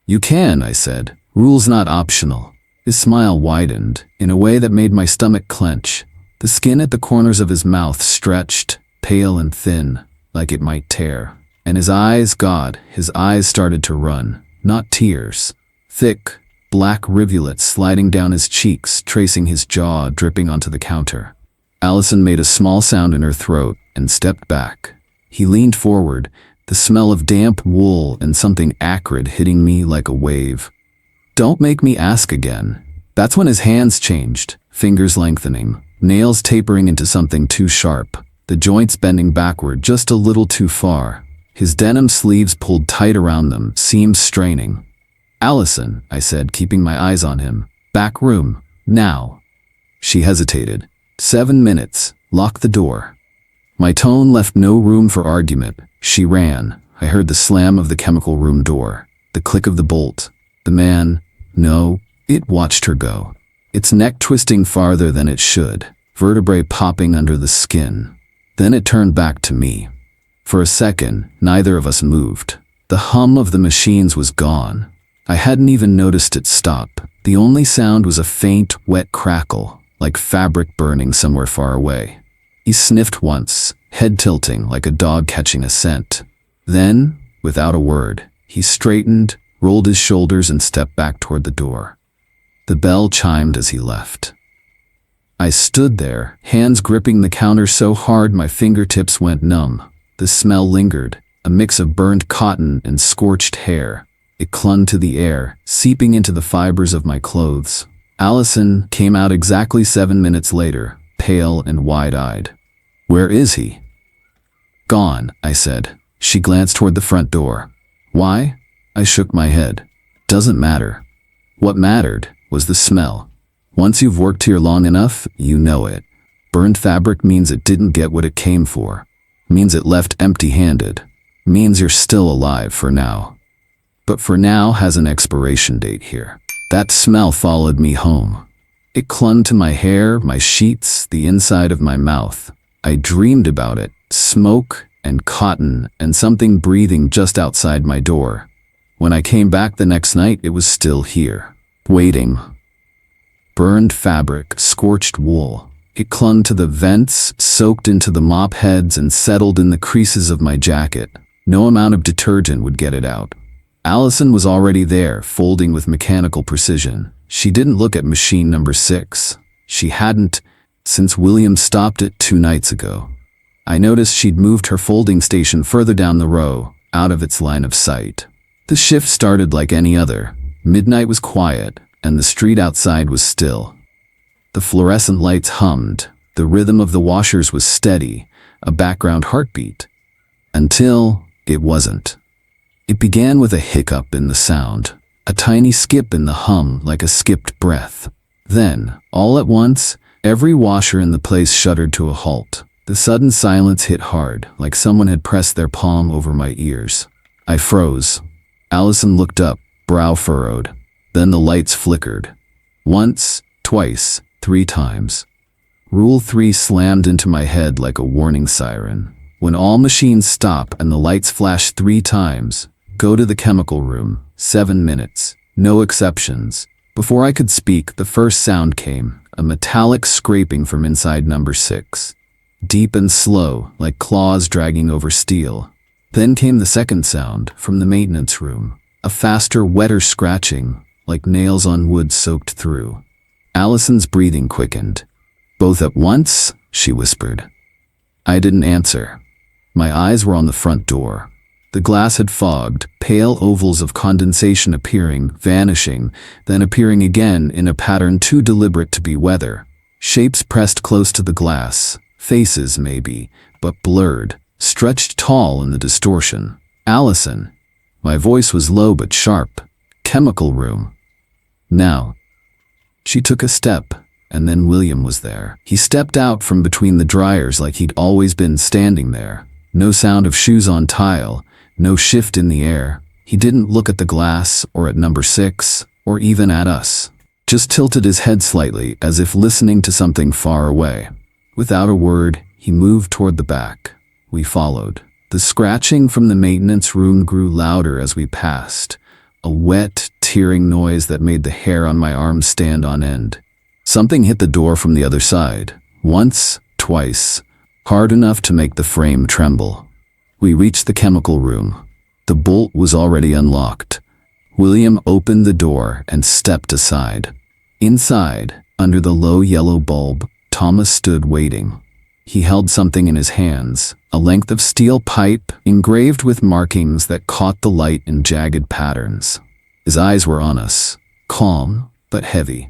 "You can," I said. "Rule's not optional." His smile widened, in a way that made my stomach clench. The skin at the corners of his mouth stretched, pale and thin, like it might tear. And his eyes, God, his eyes started to run, not tears. Thick, black rivulets sliding down his cheeks, tracing his jaw, dripping onto the counter. Allison made a small sound in her throat and stepped back. He leaned forward, the smell of damp wool and something acrid hitting me like a wave. "Don't make me ask again." That's when his hands changed, fingers lengthening, nails tapering into something too sharp, the joints bending backward just a little too far. His denim sleeves pulled tight around them, seams straining. "Allison," I said, keeping my eyes on him. "Back room, now." She hesitated. 7 minutes. Lock the door." My tone left no room for argument. She ran. I heard the slam of the chemical room door, the click of the bolt. The man, no, it watched her go. Its neck twisting farther than it should, vertebrae popping under the skin. Then it turned back to me. For a second, neither of us moved. The hum of the machines was gone. I hadn't even noticed it stop. The only sound was a faint, wet crackle, like fabric burning somewhere far away. He sniffed once, head tilting like a dog catching a scent. Then, without a word, he straightened, rolled his shoulders and stepped back toward the door. The bell chimed as he left. I stood there, hands gripping the counter so hard my fingertips went numb. The smell lingered, a mix of burned cotton and scorched hair. It clung to the air, seeping into the fibers of my clothes. Allison came out exactly 7 minutes later, pale and wide-eyed. "Where is he?" "Gone," I said. She glanced toward the front door. "Why?" I shook my head. "Doesn't matter." What mattered was the smell. Once you've worked here long enough, you know it. Burned fabric means it didn't get what it came for. Means it left empty-handed. Means you're still alive for now. But for now has an expiration date here. That smell followed me home. It clung to my hair, my sheets, the inside of my mouth. I dreamed about it, smoke and cotton and something breathing just outside my door. When I came back the next night, it was still here, waiting. Burned fabric, scorched wool. It clung to the vents, soaked into the mop heads and settled in the creases of my jacket. No amount of detergent would get it out. Allison was already there, folding with mechanical precision. She didn't look at machine number 6. She hadn't, since William stopped it 2 nights ago. I noticed she'd moved her folding station further down the row, out of its line of sight. The shift started like any other. Midnight was quiet, and the street outside was still. The fluorescent lights hummed. The rhythm of the washers was steady, a background heartbeat. Until it wasn't. It began with a hiccup in the sound, a tiny skip in the hum like a skipped breath. Then, all at once, every washer in the place shuddered to a halt. The sudden silence hit hard, like someone had pressed their palm over my ears. I froze. Allison looked up, brow furrowed. Then the lights flickered. Once, twice, 3 times. Rule 3 slammed into my head like a warning siren. When all machines stop and the lights flash 3 times, go to the chemical room, 7 minutes. No exceptions. Before I could speak, the first sound came, a metallic scraping from inside number 6. Deep and slow, like claws dragging over steel. Then came the second sound, from the maintenance room. A faster, wetter scratching, like nails on wood soaked through. Allison's breathing quickened. "Both at once?" she whispered. I didn't answer. My eyes were on the front door. The glass had fogged, pale ovals of condensation appearing, vanishing, then appearing again in a pattern too deliberate to be weather. Shapes pressed close to the glass, faces maybe, but blurred, stretched tall in the distortion. "Allison." My voice was low but sharp. "Chemical room." "Now." She took a step, and then William was there. He stepped out from between the dryers like he'd always been standing there. No sound of shoes on tile, no shift in the air. He didn't look at the glass, or at number 6, or even at us. Just tilted his head slightly, as if listening to something far away. Without a word, he moved toward the back. We followed. The scratching from the maintenance room grew louder as we passed. A wet, tearing noise that made the hair on my arms stand on end. Something hit the door from the other side. Once, twice. Hard enough to make the frame tremble. We reached the chemical room. The bolt was already unlocked. William opened the door and stepped aside. Inside, under the low yellow bulb, Thomas stood waiting. He held something in his hands, a length of steel pipe engraved with markings that caught the light in jagged patterns. His eyes were on us, calm but heavy.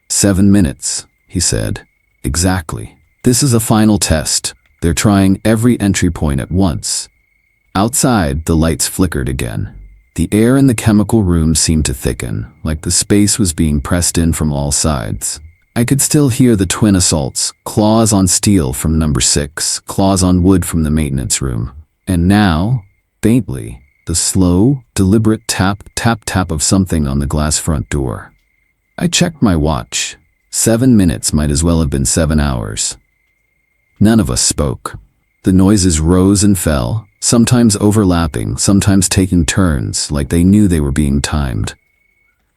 7 minutes, he said. Exactly. This is a final test. They're trying every entry point at once. Outside, the lights flickered again. The air in the chemical room seemed to thicken, like the space was being pressed in from all sides. I could still hear the twin assaults, claws on steel from number 6, claws on wood from the maintenance room. And now, faintly, the slow, deliberate tap, tap, tap of something on the glass front door. I checked my watch. 7 minutes might as well have been 7 hours. None of us spoke. The noises rose and fell, sometimes overlapping, sometimes taking turns, like they knew they were being timed.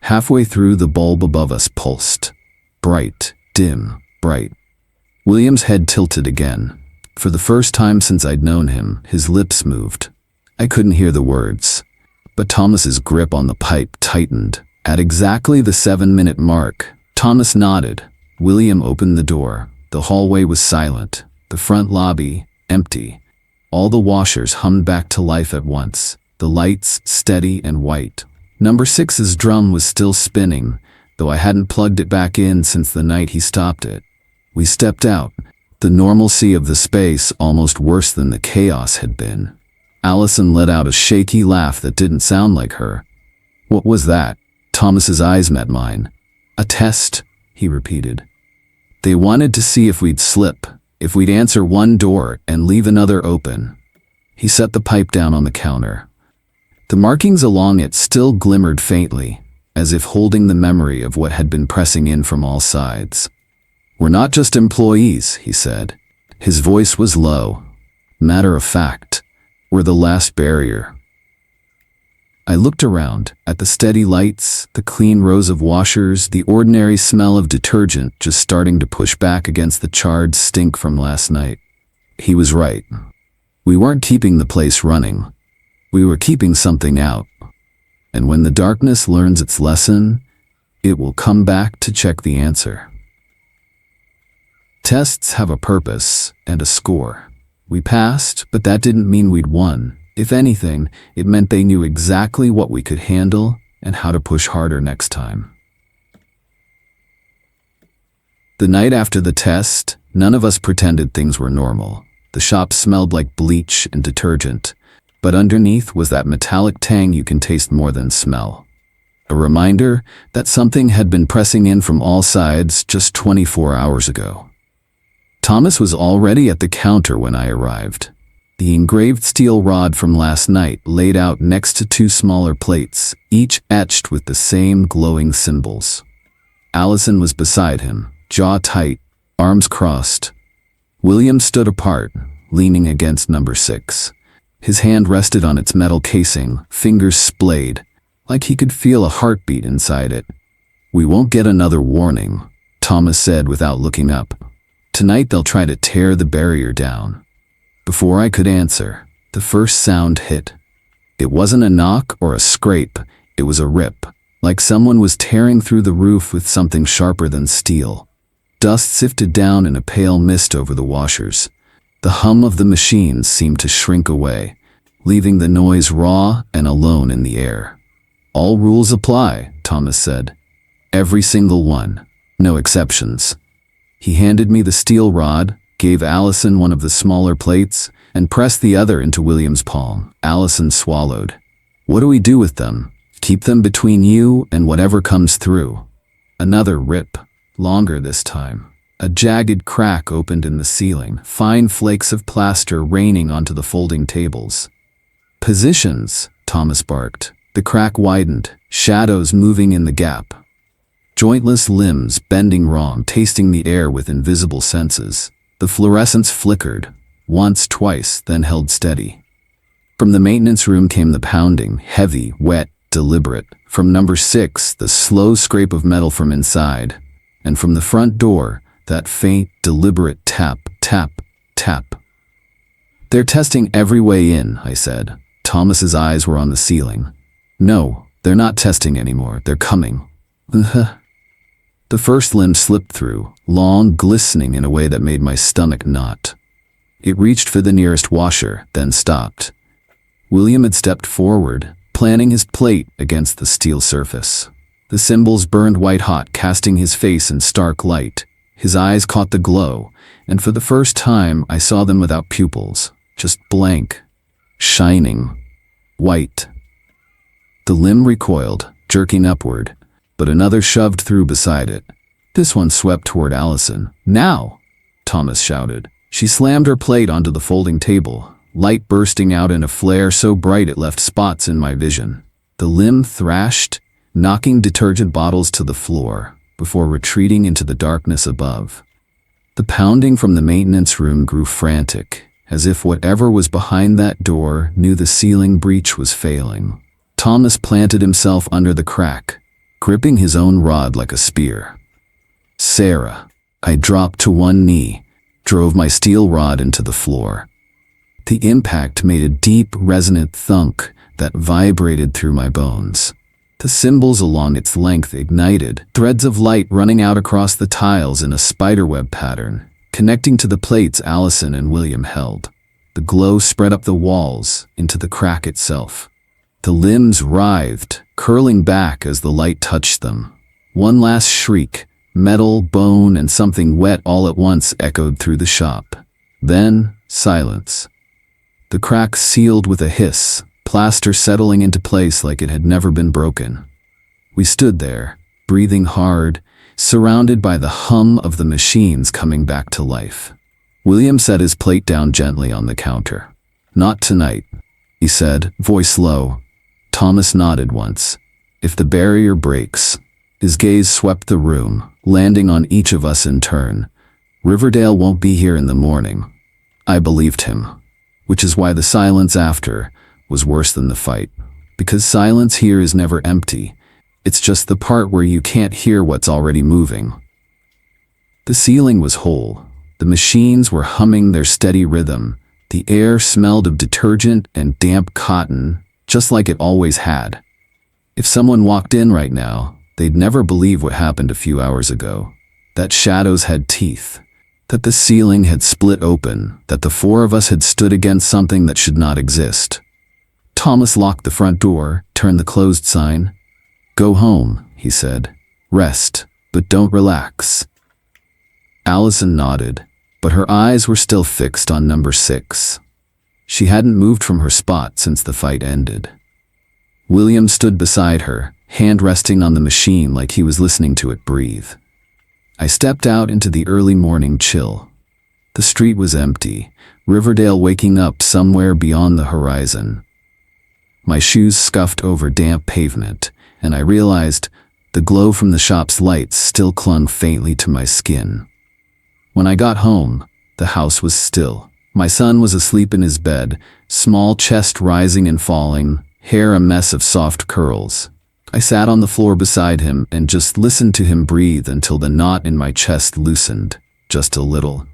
Halfway through, the bulb above us pulsed. Bright, dim, bright. William's head tilted again. For the first time since I'd known him, his lips moved. I couldn't hear the words, but Thomas's grip on the pipe tightened. At exactly the 7-minute mark, Thomas nodded. William opened the door. The hallway was silent. The front lobby, empty. All the washers hummed back to life at once, the lights steady and white. Number 6's drum was still spinning, though I hadn't plugged it back in since the night he stopped it. We stepped out. The normalcy of the space almost worse than the chaos had been. Allison let out a shaky laugh that didn't sound like her. "What was that?" Thomas's eyes met mine. "A test," he repeated. "They wanted to see if we'd slip, if we'd answer one door and leave another open." He set the pipe down on the counter. The markings along it still glimmered faintly, as if holding the memory of what had been pressing in from all sides. "We're not just employees," he said. His voice was low, matter of fact. "We're the last barrier." I looked around, at the steady lights, the clean rows of washers, the ordinary smell of detergent just starting to push back against the charred stink from last night. He was right. We weren't keeping the place running. We were keeping something out. And when the darkness learns its lesson, it will come back to check the answer. Tests have a purpose and a score. We passed, but that didn't mean we'd won. If anything, it meant they knew exactly what we could handle and how to push harder next time. The night after the test, none of us pretended things were normal. The shop smelled like bleach and detergent, but underneath was that metallic tang you can taste more than smell. A reminder that something had been pressing in from all sides just 24 hours ago. Thomas was already at the counter when I arrived. The engraved steel rod from last night laid out next to 2 smaller plates, each etched with the same glowing symbols. Allison was beside him, jaw tight, arms crossed. William stood apart, leaning against number 6. His hand rested on its metal casing, fingers splayed. like he could feel a heartbeat inside it. "We won't get another warning," Thomas said without looking up. "Tonight they'll try to tear the barrier down." Before I could answer, the first sound hit. It wasn't a knock or a scrape, it was a rip, like someone was tearing through the roof with something sharper than steel. Dust sifted down in a pale mist over the washers. The hum of the machines seemed to shrink away, leaving the noise raw and alone in the air. "All rules apply," Thomas said. "Every single one. No exceptions." He handed me the steel rod, gave Allison one of the smaller plates, and pressed the other into William's palm. Allison swallowed. "What do we do with them?" "Keep them between you and whatever comes through." Another rip, longer this time. A jagged crack opened in the ceiling, fine flakes of plaster raining onto the folding tables. "Positions," Thomas barked. The crack widened, shadows moving in the gap. Jointless limbs bending wrong, tasting the air with invisible senses. The fluorescence flickered, once, twice, then held steady. From the maintenance room came the pounding, heavy, wet, deliberate. From number 6, the slow scrape of metal from inside. And from the front door, that faint, deliberate tap, tap, tap. "They're testing every way in," I said. Thomas's eyes were on the ceiling. "No, they're not testing anymore. They're coming." The first limb slipped through, long, glistening in a way that made my stomach knot. It reached for the nearest washer, then stopped. William had stepped forward, planting his plate against the steel surface. The symbols burned white-hot, casting his face in stark light. His eyes caught the glow, and for the first time I saw them without pupils, just blank, shining, white. The limb recoiled, jerking upward, but another shoved through beside it. This one swept toward Allison. "Now!" Thomas shouted. She slammed her plate onto the folding table, light bursting out in a flare so bright it left spots in my vision. The limb thrashed, knocking detergent bottles to the floor, before retreating into the darkness above. The pounding from the maintenance room grew frantic, as if whatever was behind that door knew the ceiling breach was failing. Thomas planted himself under the crack, gripping his own rod like a spear. "Sarah." I dropped to one knee, drove my steel rod into the floor. The impact made a deep, resonant thunk that vibrated through my bones. The symbols along its length ignited, threads of light running out across the tiles in a spiderweb pattern, connecting to the plates Allison and William held. The glow spread up the walls, into the crack itself. The limbs writhed, curling back as the light touched them. One last shriek, metal, bone, and something wet all at once echoed through the shop. Then, silence. The crack sealed with a hiss, plaster settling into place like it had never been broken. We stood there, breathing hard, surrounded by the hum of the machines coming back to life. William set his plate down gently on the counter. "Not tonight," he said, voice low. Thomas nodded once. "If the barrier breaks." His gaze swept the room, landing on each of us in turn. "Riverdale won't be here in the morning." I believed him, which is why the silence after was worse than the fight. Because silence here is never empty. It's just the part where you can't hear what's already moving. The ceiling was whole. The machines were humming their steady rhythm. The air smelled of detergent and damp cotton, just like it always had. If someone walked in right now, they'd never believe what happened a few hours ago. That shadows had teeth. That the ceiling had split open. That the four of us had stood against something that should not exist. Thomas locked the front door, turned the closed sign. "Go home," he said. "Rest, but don't relax." Allison nodded, but her eyes were still fixed on number 6. She hadn't moved from her spot since the fight ended. William stood beside her, hand resting on the machine like he was listening to it breathe. I stepped out into the early morning chill. The street was empty, Riverdale waking up somewhere beyond the horizon. My shoes scuffed over damp pavement, and I realized the glow from the shop's lights still clung faintly to my skin. When I got home, the house was still. My son was asleep in his bed, small chest rising and falling, hair a mess of soft curls. I sat on the floor beside him and just listened to him breathe until the knot in my chest loosened, just a little.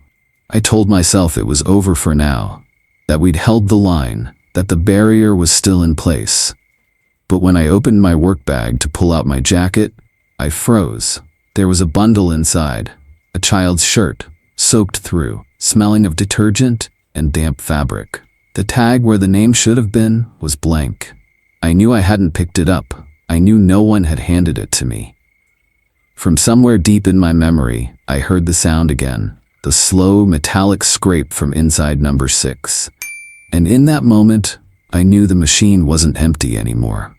I told myself it was over for now, that we'd held the line, that the barrier was still in place. But when I opened my work bag to pull out my jacket, I froze. There was a bundle inside, a child's shirt, soaked through, smelling of detergent and damp fabric. The tag where the name should have been was blank. I knew I hadn't picked it up. I knew no one had handed it to me. From somewhere deep in my memory, I heard the sound again, the slow, metallic scrape from inside number 6. And in that moment, I knew the machine wasn't empty anymore.